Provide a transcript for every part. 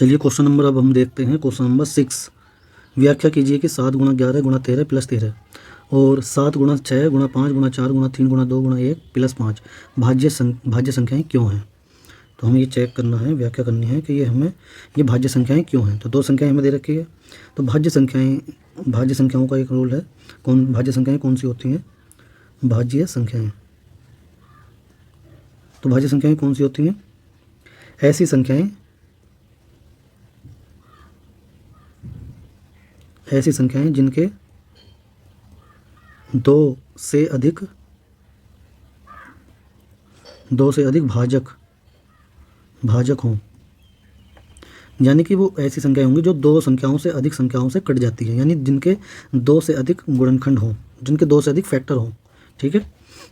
चलिए question number अब हम देखते हैं। क्वेश्चन नंबर 6, व्याख्या कीजिए कि 7 गुणा 11 गुणा 13 प्लस 13 और 7 गुणा 6 गुणा 5 गुणा 4 गुणा 3 गुणा 2 गुणा 1 प्लस 5 भाज्य संख्याएं क्यों हैं। तो हमें ये चेक करना है, व्याख्या करनी है कि ये भाज्य संख्याएं क्यों हैं। तो दो संख्याएं हमें दे रखी है। तो भाज्य संख्याओं का एक रूल है। भाज्य संख्याएं कौन सी होती हैं? भाज्य संख्याएं। तो भाज्य संख्याएं कौन सी होती हैं? ऐसी संख्याएं जिनके दो से अधिक भाजक हों। यानी कि वो ऐसी संख्याएं होंगी जो दो संख्याओं से अधिक संख्याओं से कट जाती है, यानी जिनके दो से अधिक गुणनखंड हों, जिनके दो से अधिक फैक्टर हों। ठीक है,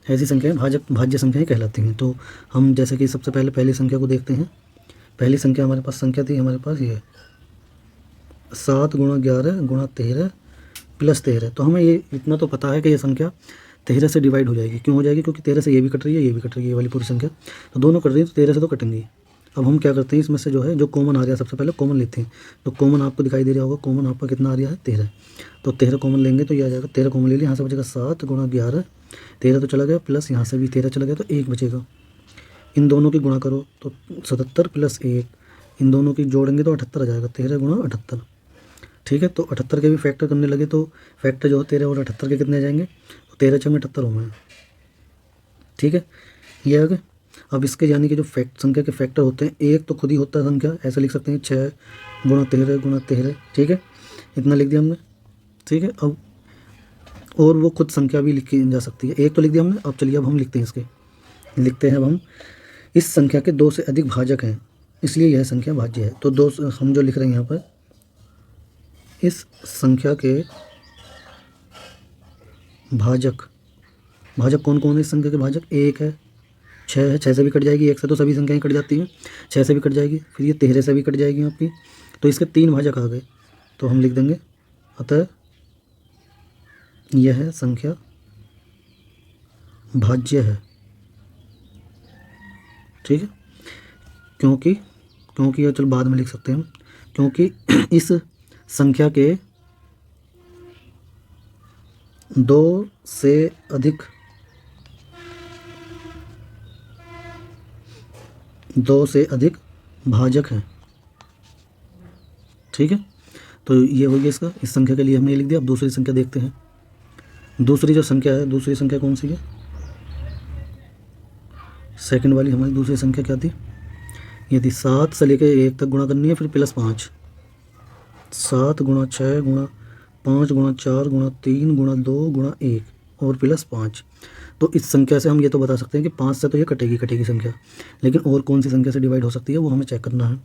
ऐसी संख्याएं भाज्य संख्याएं कहलाती हैं। तो हम जैसे कि सबसे पहले पहली संख्या को देखते हैं। पहली संख्या हमारे पास संख्या थी, हमारे पास ये 7 गुणा 11 गुणा 13 प्लस 13। तो हमें ये इतना तो पता है कि ये संख्या 13 से डिवाइड हो जाएगी। क्यों हो जाएगी? क्योंकि 13 से ये भी कट रही है, ये भी कट रही है, ये वाली पूरी संख्या तो दोनों कट रही है, तो 13 से तो कटेंगी। अब हम क्या करते हैं, इसमें से जो कॉमन आ रहा है सबसे पहले कॉमन लेते हैं। तो कॉमन आपको दिखाई दे रहा होगा, कॉमन आपका कितना आ रहा है? 13। तो 13 कॉमन लेंगे तो ये आ जाएगा, 13 कॉमन ले लिया, यहाँ से बचेगा 7 गुणा 11, 13 तो चला गया, प्लस यहाँ से भी 13 चला गया, तो 1 बचेगा। इन दोनों की गुणा करो तो 77 प्लस 1, इन दोनों की जोड़ेंगे तो 78 आ जाएगा, 13 गुणा 78। ठीक है, तो 78 के भी फैक्टर करने लगे तो फैक्टर जो 13 और 78 के कितने आ जाएंगे? तो 13 6 में 78 होंगे। ठीक है, ये आ गए। अब इसके यानी कि जो संख्या के फैक्टर होते हैं, एक तो खुद ही होता है संख्या, ऐसा लिख सकते हैं 6 गुणा 13 गुणा 13। ठीक है, इतना लिख दिया हमने। ठीक है, अब और वो खुद संख्या भी लिखी जा सकती है, एक तो लिख दिया हमने। अब चलिए अब हम लिखते हैं अब हम इस संख्या के दो से अधिक भाजक हैं, इसलिए यह संख्या भाज्य है। तो दो हम जो लिख रहे हैं यहाँ पर, इस संख्या के भाजक कौन कौन है? इस संख्या के भाजक 1 है, 6 है, 6 से भी कट जाएगी, 1 से तो सभी संख्याएं कट जाती हैं, 6 से भी कट जाएगी, फिर ये 13 से भी कट जाएगी आपकी। तो इसके 3 भाजक आ गए, तो हम लिख देंगे अतः यह संख्या भाज्य है। ठीक है, क्योंकि ये चल बाद में लिख सकते हैं हम, क्योंकि इस संख्या के दो से अधिक भाजक हैं। ठीक है, तो ये हो गया इसका, इस संख्या के लिए हमने लिख दिया। अब दूसरी संख्या देखते हैं। दूसरी जो संख्या है, दूसरी संख्या कौन सी है? सेकंड वाली हमारी दूसरी संख्या क्या थी? ये थी 7 से लेकर 1 तक गुणा करनी है, फिर प्लस 5। 7 गुणा 6 गुणा 5 गुणा 4 गुणा 3 गुणा 2 गुणा 1 और प्लस 5। तो इस संख्या से हम ये तो बता सकते हैं कि 5 से तो ये कटेगी संख्या, लेकिन और कौन सी संख्या से डिवाइड हो सकती है वो हमें चेक करना है।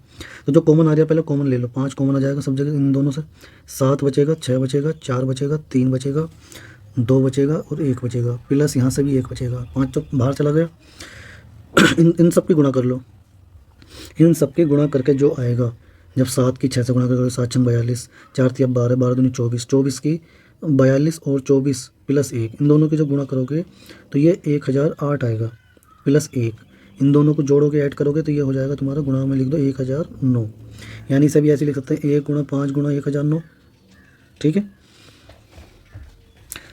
तो जो कॉमन आ रहा है पहले कॉमन ले लो, 5 कॉमन आ जाएगा सब जगह इन दोनों से। 7 बचेगा, 6 बचेगा, 4 बचेगा, 3 बचेगा, 2 बचेगा और 1 बचेगा, प्लस यहाँ से भी 1 बचेगा, 5 तो बाहर चला गया। इन सब की गुणा कर लो। इन सब की गुणा करके जो आएगा, जब 7 की 6 से गुणा करोगे 7 6 42, 4 3 12, 12 दूनी 24, 24 की 42 और 24 प्लस 1, इन दोनों की जब गुणा करोगे तो ये 1008 आएगा, प्लस 1, इन दोनों को जोड़ोगे ऐड करोगे तो ये हो जाएगा तुम्हारा, गुणा में लिख दो 1009। यानी सभी ऐसे लिख सकते हैं 1 गुणा 5 गुणा 1009। ठीक है,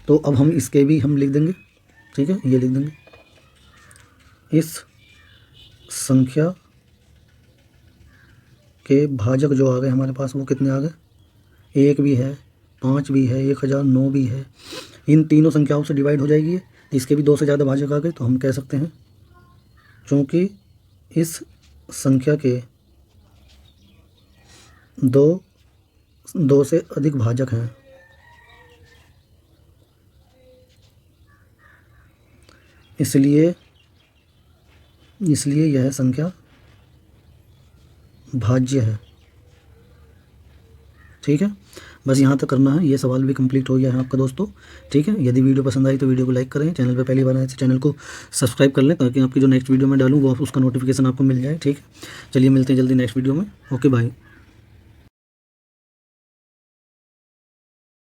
तो अब हम इसके भी हम लिख देंगे। ठीक है, ये लिख देंगे, इस संख्या के भाजक जो आ गए हमारे पास वो कितने आ गए? 1 भी है, 5 भी है, 1009 भी है। इन तीनों संख्याओं से डिवाइड हो जाएगी। इसके भी 2 से ज़्यादा भाजक आ गए, तो हम कह सकते हैं चूँकि इस संख्या के दो से अधिक भाजक हैं, इसलिए यह संख्या भाज्य है। ठीक है, बस यहाँ तक करना है। ये सवाल भी कंप्लीट हो गया है आपका दोस्तों। ठीक है, यदि वीडियो पसंद आई तो वीडियो को लाइक करें, चैनल पे पहली बार आए तो चैनल को सब्सक्राइब कर लें, ताकि आपकी जो नेक्स्ट वीडियो में डालूँ वो उसका नोटिफिकेशन आपको मिल जाए। ठीक है, चलिए मिलते हैं जल्दी नेक्स्ट वीडियो में। Okay bye.